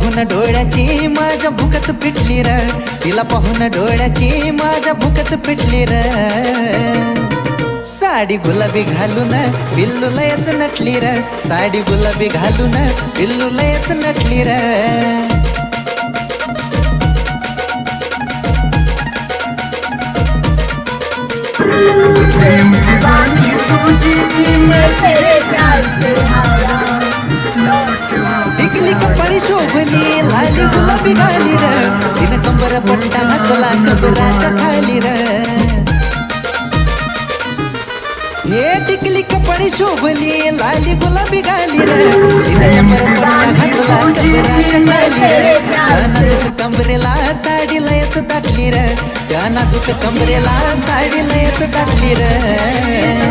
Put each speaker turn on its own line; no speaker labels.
पाहून डोळ्याची माझ्या भूकच पिटली र, तिला पाहून डोळ्याची माझ्या भूकच पिटली र. साडी गुलाबी घालून बिल्लू लयच नटली र, साडी गुलाबी घालून बिल्लू लयच नटली र. टिकली कपाळी शोभली लाली गुलाबी घाली र, तिनं कंबर पट्टा घातला कंबराच्या खाली र. हे टिकली कपाळी शोभली लाली गुलाबी घाली र, तिनं कंबर पट्टा घातला कंबराच्या खाली र. त्या नाजूक कंबरेला साडी लयच दाटली र, त्या नाजूक कंबरेला साडी लयच दाटली र.